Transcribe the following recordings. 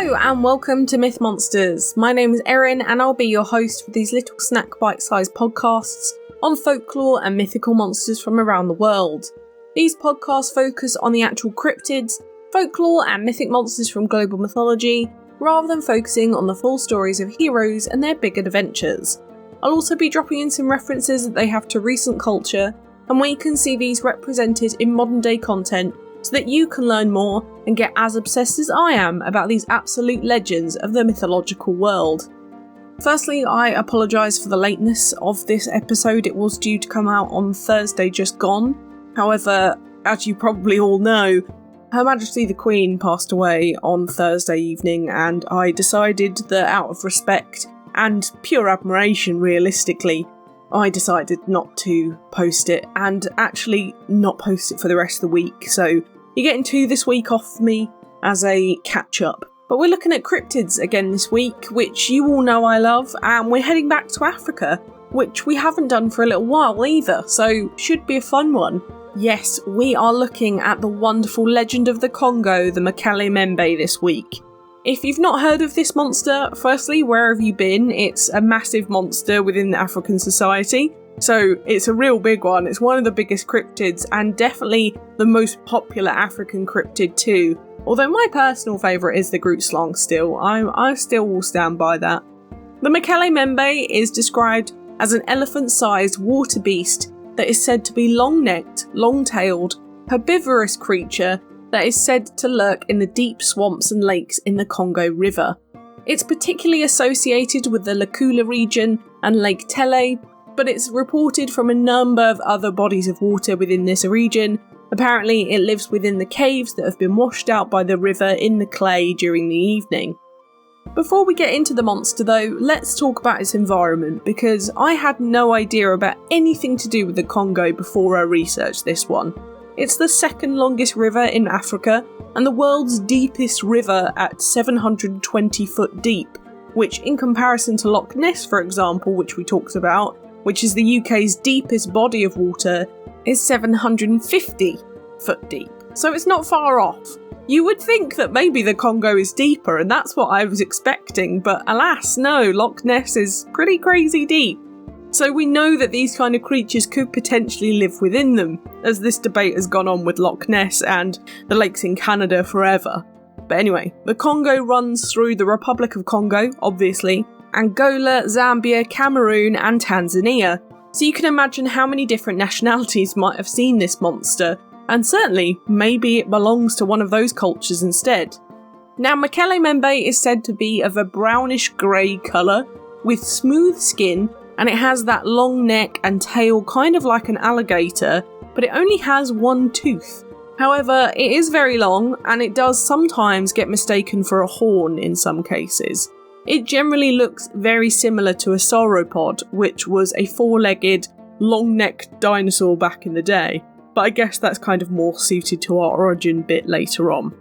Hello and welcome to Myth Monsters. My name is Erin and I'll be your host for these little snack bite-sized podcasts on folklore and mythical monsters from around the world. These podcasts focus on the actual cryptids, folklore and mythic monsters from global mythology, rather than focusing on the full stories of heroes and their big adventures. I'll also be dropping in some references that they have to recent culture and where you can see these represented in modern day content so that you can learn more and get as obsessed as I am about these absolute legends of the mythological world. Firstly, I apologise for the lateness of this episode. It was due to come out on Thursday just gone. However, as you probably all know, Her Majesty the Queen passed away on Thursday evening, and I decided that out of respect and pure admiration realistically, I decided not to post it and actually not post it for the rest of the week. So you're getting 2 this week off me as a catch up. But we're looking at cryptids again this week, which you all know I love, and we're heading back to Africa, which we haven't done for a little while either, so should be a fun one. Yes, we are looking at the wonderful legend of the Congo, the Mokele Mbembe, this week. If you've not heard of this monster, firstly, where have you been? It's a massive monster within the African society, so it's a real big one. It's one of the biggest cryptids and definitely the most popular African cryptid too. Although my personal favourite is the Grootslang still. I still will stand by that. The Mokele Mbembe is described as an elephant-sized water beast that is said to be long-necked, long-tailed, herbivorous creature that is said to lurk in the deep swamps and lakes in the Congo River. It's particularly associated with the Lukula region and Lake Tele, but it's reported from a number of other bodies of water within this region. Apparently it lives within the caves that have been washed out by the river in the clay during the evening. Before we get into the monster though, let's talk about its environment, because I had no idea about anything to do with the Congo before I researched this one. It's the second longest river in Africa and the world's deepest river at 720 foot deep, which in comparison to Loch Ness, for example, which we talked about, which is the UK's deepest body of water, is 750 foot deep. So it's not far off. You would think that maybe the Congo is deeper, and that's what I was expecting, but alas, no, Loch Ness is pretty crazy deep. So we know that these kind of creatures could potentially live within them, as this debate has gone on with Loch Ness and the lakes in Canada forever. But anyway, the Congo runs through the Republic of Congo, obviously, Angola, Zambia, Cameroon and Tanzania. So you can imagine how many different nationalities might have seen this monster, and certainly maybe it belongs to one of those cultures instead. Now Mokele Mbembe is said to be of a brownish grey colour, with smooth skin, and it has that long neck and tail kind of like an alligator, but it only has one tooth. However, it is very long, and it does sometimes get mistaken for a horn in some cases. It generally looks very similar to a sauropod, which was a 4-legged, long-necked dinosaur back in the day, but I guess that's kind of more suited to our origin bit later on.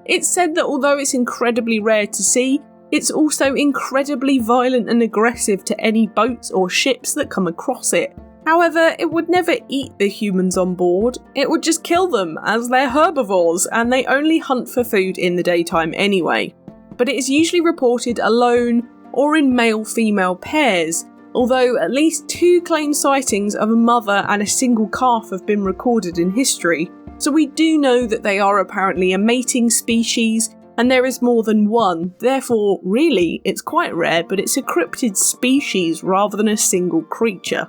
It's said that although it's incredibly rare to see, it's also incredibly violent and aggressive to any boats or ships that come across it. However, it would never eat the humans on board, it would just kill them, as they're herbivores and they only hunt for food in the daytime anyway. But it is usually reported alone or in male-female pairs, although at least 2 claimed sightings of a mother and a single calf have been recorded in history, so we do know that they are apparently a mating species, and there is more than one, therefore really it's quite rare, but it's a cryptid species rather than a single creature.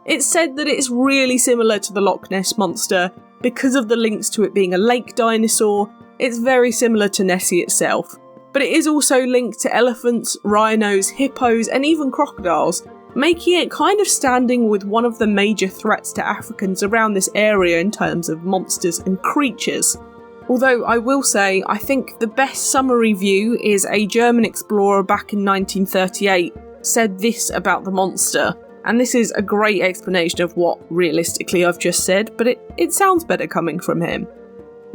It's said that it's really similar to the Loch Ness monster because of the links to it being a lake dinosaur. It's very similar to Nessie itself. But it is also linked to elephants, rhinos, hippos and even crocodiles, making it kind of standing with one of the major threats to Africans around this area in terms of monsters and creatures. Although I will say, I think the best summary view is a German explorer back in 1938 said this about the monster, and this is a great explanation of what realistically I've just said, but it sounds better coming from him.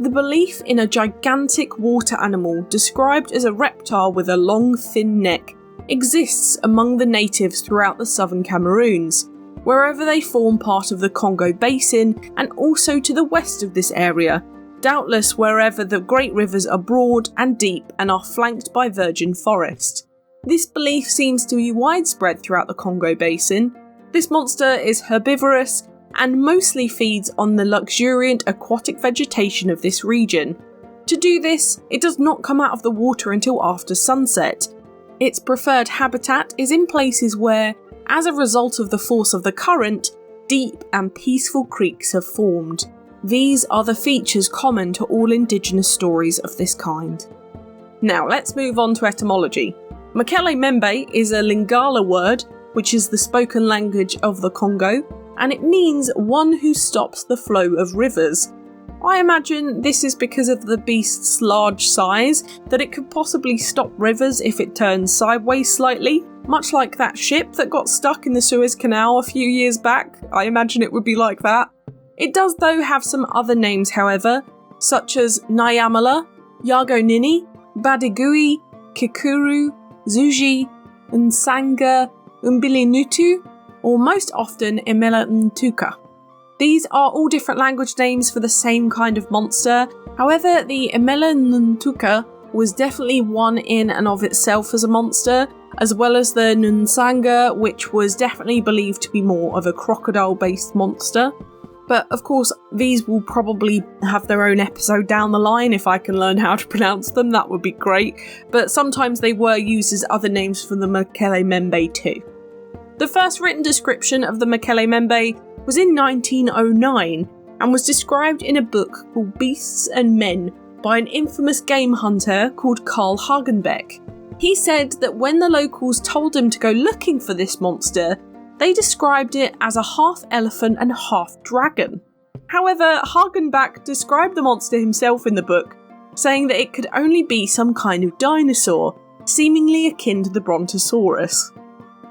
The belief in a gigantic water animal described as a reptile with a long, thin neck exists among the natives throughout the southern Cameroons, wherever they form part of the Congo basin and also to the west of this area, doubtless wherever the great rivers are broad and deep and are flanked by virgin forest. This belief seems to be widespread throughout the Congo basin. This monster is herbivorous and mostly feeds on the luxuriant aquatic vegetation of this region. To do this, it does not come out of the water until after sunset. Its preferred habitat is in places where, as a result of the force of the current, deep and peaceful creeks have formed. These are the features common to all indigenous stories of this kind. Now let's move on to etymology. Mokele Mbembe is a Lingala word, which is the spoken language of the Congo, and it means one who stops the flow of rivers. I imagine this is because of the beast's large size, that it could possibly stop rivers if it turns sideways slightly, much like that ship that got stuck in the Suez Canal a few years back. I imagine it would be like that. It does though have some other names however, such as Nyamala, Yagonini, Badigui, Kikuru, Zuji, Nsanga, Umbilinutu, or most often Imela Ntuka. These are all different language names for the same kind of monster. However, the Imela Ntuka was definitely one in and of itself as a monster, as well as the Nsanga, which was definitely believed to be more of a crocodile-based monster. But of course, these will probably have their own episode down the line. If I can learn how to pronounce them, that would be great. But sometimes they were used as other names for the Mokele Mbembe too. The first written description of the Mokele Mbembe was in 1909 and was described in a book called Beasts and Men by an infamous game hunter called Carl Hagenbeck. He said that when the locals told him to go looking for this monster, they described it as a half-elephant and half-dragon. However, Hagenbeck described the monster himself in the book, saying that it could only be some kind of dinosaur, seemingly akin to the Brontosaurus.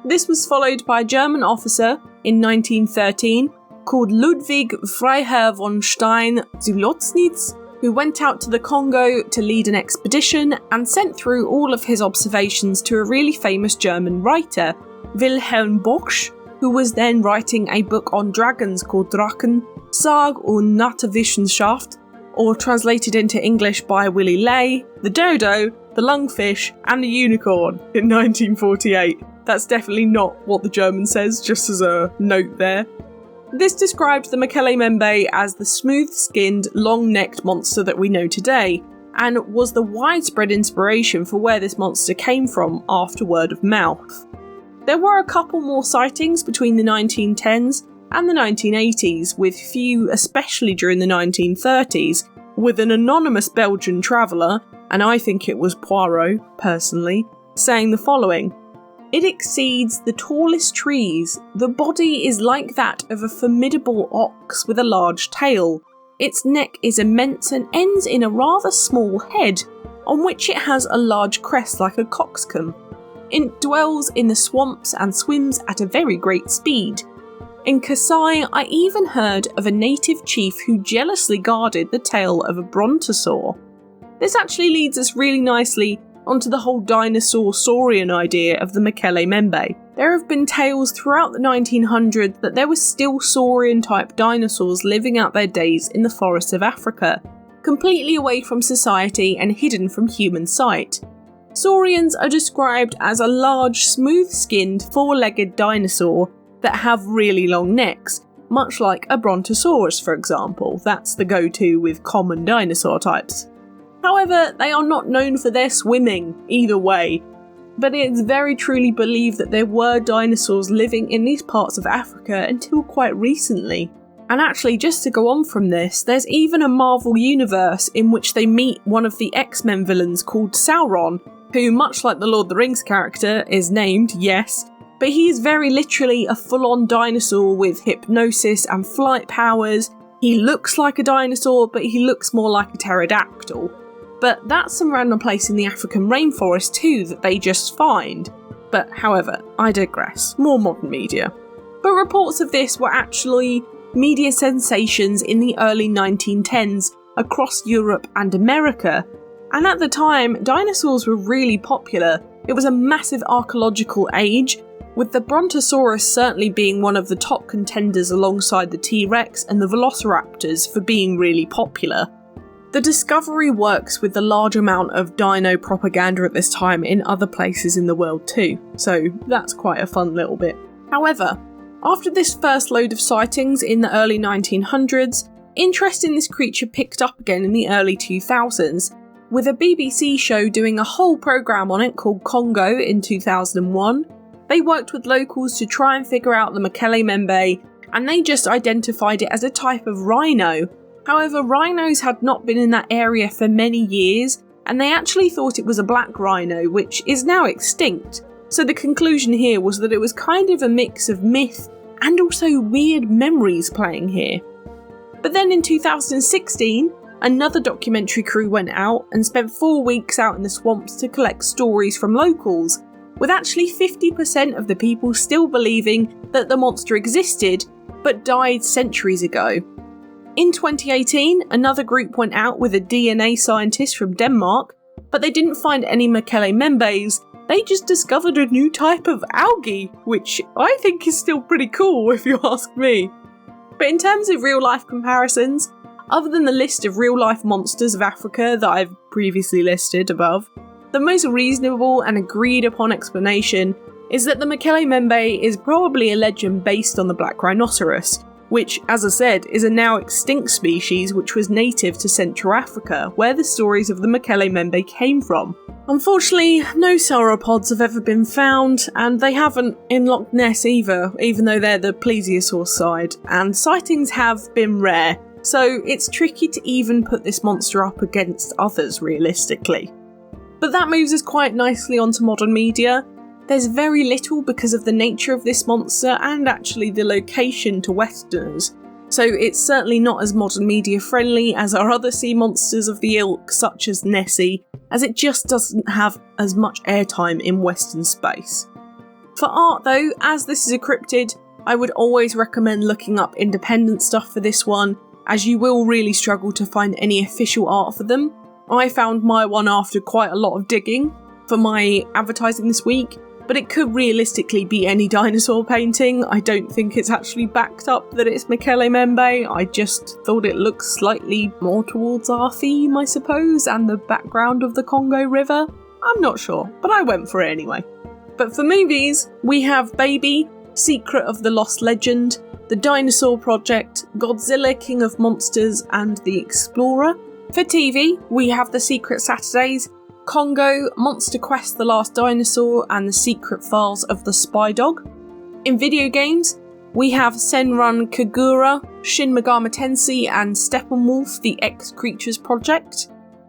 This was followed by a German officer in 1913 called Ludwig Freiherr von Stein-Zuloznitz, who went out to the Congo to lead an expedition and sent through all of his observations to a really famous German writer, Wilhelm Bosch, who was then writing a book on dragons called Drachen, Sag- und Naturwissenschaft, or translated into English by Willy Ley, the dodo, the lungfish, and the unicorn in 1948. That's definitely not what the German says, just as a note there. This described the Mokele Mbembe as the smooth-skinned, long-necked monster that we know today, and was the widespread inspiration for where this monster came from after word of mouth. There were a couple more sightings between the 1910s and the 1980s, with few especially during the 1930s, with an anonymous Belgian traveller, and I think it was Poirot, personally, saying the following: "It exceeds the tallest trees. The body is like that of a formidable ox with a large tail. Its neck is immense and ends in a rather small head, on which it has a large crest like a cockscomb. It dwells in the swamps and swims at a very great speed. In Kasai, I even heard of a native chief who jealously guarded the tail of a brontosaur." This actually leads us really nicely onto the whole dinosaur saurian idea of the Mokele Mbembe. There have been tales throughout the 1900s that there were still saurian-type dinosaurs living out their days in the forests of Africa, completely away from society and hidden from human sight. Saurians are described as a large, smooth-skinned, four-legged dinosaur that have really long necks, much like a brontosaurus, for example. That's the go-to with common dinosaur types. However, they are not known for their swimming, either way, but it is very truly believed that there were dinosaurs living in these parts of Africa until quite recently. And actually, just to go on from this, there's even a Marvel universe in which they meet one of the X-Men villains called Sauron, who, much like the Lord of the Rings character, is named, yes, but he is very literally a full-on dinosaur with hypnosis and flight powers. He looks like a dinosaur, but he looks more like a pterodactyl. But that's some random place in the African rainforest too that they just find. But however, I digress. More modern media. But reports of this were actually media sensations in the early 1910s across Europe and America. And at the time, dinosaurs were really popular. It was a massive archaeological age, with the Brontosaurus certainly being one of the top contenders alongside the T-Rex and the Velociraptors for being really popular. The discovery works with the large amount of dino propaganda at this time in other places in the world too, so that's quite a fun little bit. However, after this first load of sightings in the early 1900s, interest in this creature picked up again in the early 2000s, with a BBC show doing a whole programme on it called Congo in 2001. They worked with locals to try and figure out the Mokele Mbembe, and they just identified it as a type of rhino. However, rhinos had not been in that area for many years, and they actually thought it was a black rhino, which is now extinct. So the conclusion here was that it was kind of a mix of myth and also weird memories playing here. But then in 2016, another documentary crew went out and spent 4 weeks out in the swamps to collect stories from locals, with actually 50% of the people still believing that the monster existed, but died centuries ago. In 2018, another group went out with a DNA scientist from Denmark, but they didn't find any Mokele Mbembes. They just discovered a new type of algae, which I think is still pretty cool if you ask me. But in terms of real life comparisons, other than the list of real life monsters of Africa that I've previously listed above, the most reasonable and agreed upon explanation is that the Mokele Mbembe is probably a legend based on the black rhinoceros, which, as I said, is a now extinct species which was native to Central Africa, where the stories of the Mokele Mbembe came from. Unfortunately, no sauropods have ever been found, and they haven't in Loch Ness either, even though they're the plesiosaur side, and sightings have been rare, so it's tricky to even put this monster up against others realistically. But that moves us quite nicely onto modern media. There's very little because of the nature of this monster and actually the location to Westerners, so it's certainly not as modern media friendly as our other sea monsters of the ilk such as Nessie, as it just doesn't have as much airtime in Western space. For art though, as this is a cryptid, I would always recommend looking up independent stuff for this one, as you will really struggle to find any official art for them. I found my one after quite a lot of digging for my advertising this week, but it could realistically be any dinosaur painting. I don't think it's actually backed up that it's Mokele Mbembe. I just thought it looked slightly more towards our theme, I suppose, and the background of the Congo River. I'm not sure, but I went for it anyway. But for movies, we have Baby, Secret of the Lost Legend, The Dinosaur Project, Godzilla King of Monsters, and The Explorer. For TV, we have The Secret Saturdays, Congo, Monster Quest The Last Dinosaur, and The Secret Files of the Spy Dog. In video games, we have Senran Kagura, Shin Megami Tensei, and Steppenwolf The X Creatures Project.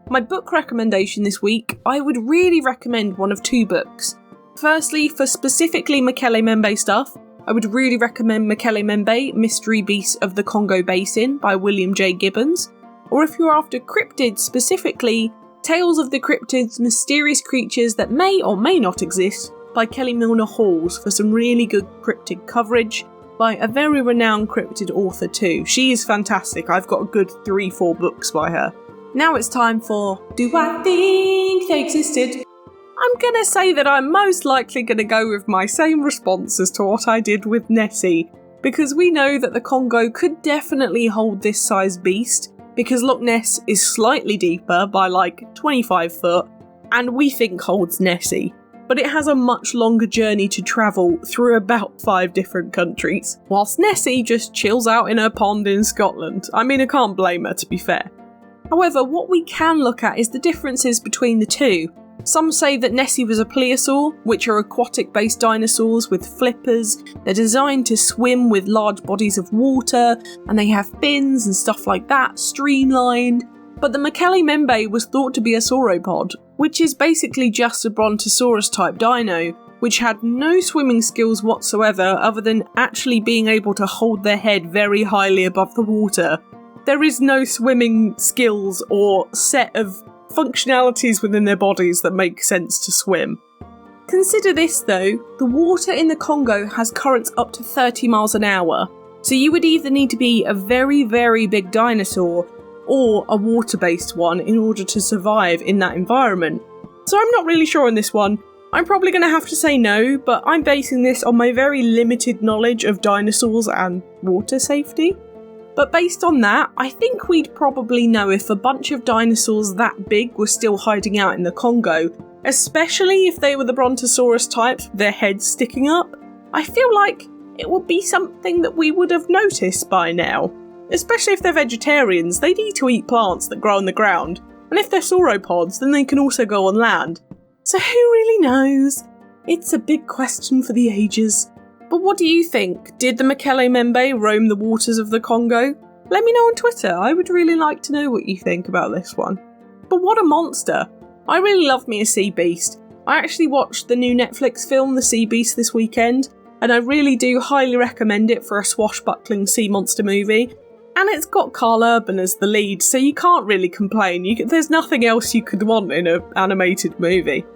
My book recommendation this week, I would really recommend one of two books. Firstly, for specifically Mokele Mbembe stuff, I would really recommend Mokele Mbembe, Mystery Beasts of the Congo Basin by William J. Gibbons. Or if you're after cryptids specifically, Tales of the Cryptids, Mysterious Creatures That May or May Not Exist by Kelly Milner Halls for some really good cryptid coverage by a very renowned cryptid author too. She is fantastic. I've got a good 3-4 books by her. Now it's time for Do I Think They Existed? I'm gonna say that I'm most likely gonna go with my same response as to what I did with Nessie, because we know that the Congo could definitely hold this size beast, because Loch Ness is slightly deeper by like 25 foot, and we think holds Nessie, but it has a much longer journey to travel through about 5 different countries, whilst Nessie just chills out in her pond in Scotland. I mean, I can't blame her, to be fair. However, what we can look at is the differences between the two. Some say that Nessie was a plesiosaur, which are aquatic-based dinosaurs with flippers. They're designed to swim with large bodies of water, and they have fins and stuff like that, streamlined. But the Mokele Mbembe was thought to be a sauropod, which is basically just a brontosaurus-type dino, which had no swimming skills whatsoever other than actually being able to hold their head very highly above the water. There is no swimming skills or set of functionalities within their bodies that make sense to swim. Consider this though, the water in the Congo has currents up to 30 miles an hour, so you would either need to be a very, very big dinosaur or a water-based one in order to survive in that environment. So I'm not really sure on this one. I'm probably going to have to say no, but I'm basing this on my very limited knowledge of dinosaurs and water safety. But based on that, I think we'd probably know if a bunch of dinosaurs that big were still hiding out in the Congo, especially if they were the Brontosaurus types with their heads sticking up. I feel like it would be something that we would have noticed by now. Especially if they're vegetarians, they need to eat plants that grow on the ground, and if they're sauropods, then they can also go on land. So who really knows? It's a big question for the ages. But what do you think? Did the Mokele Mbembe roam the waters of the Congo? Let me know on Twitter, I would really like to know what you think about this one. But what a monster! I really love me a sea beast. I actually watched the new Netflix film The Sea Beast this weekend, and I really do highly recommend it for a swashbuckling sea monster movie. And it's got Carl Urban as the lead, so you can't really complain. There's nothing else you could want in an animated movie.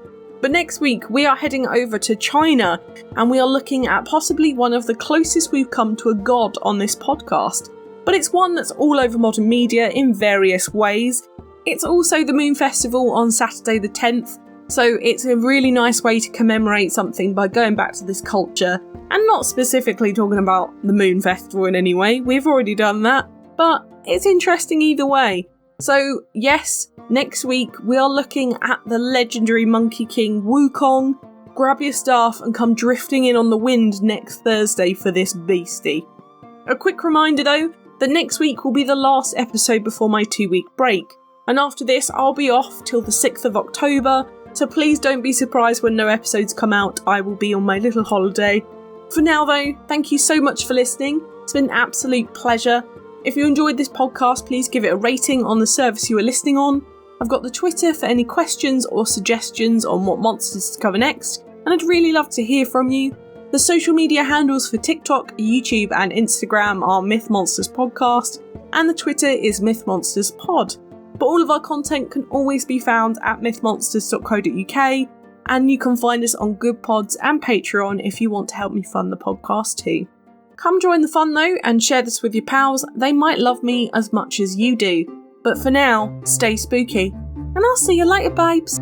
But next week, we are heading over to China, and we are looking at possibly one of the closest we've come to a god on this podcast. But it's one that's all over modern media in various ways. It's also the Moon Festival on Saturday the 10th, so it's a really nice way to commemorate something by going back to this culture, and not specifically talking about the Moon Festival in any way. We've already done that. But it's interesting either way. So yes, next week we are looking at the legendary Monkey King Wukong. Grab your stuff and come drifting in on the wind next Thursday for this beastie. A quick reminder though, that next week will be the last episode before my 2-week break. And after this I'll be off till the 6th of October, so please don't be surprised when no episodes come out. I will be on my little holiday. For now though, thank you so much for listening. It's been an absolute pleasure. If you enjoyed this podcast, please give it a rating on the service you are listening on. I've got the Twitter for any questions or suggestions on what monsters to cover next, and I'd really love to hear from you. The social media handles for TikTok, YouTube and Instagram are Myth Monsters Podcast, and the Twitter is Myth Monsters Pod. But all of our content can always be found at mythmonsters.co.uk, and you can find us on Good Pods and Patreon if you want to help me fund the podcast too. Come join the fun though and share this with your pals. They might love me as much as you do. But for now, stay spooky. And I'll see you later, babes.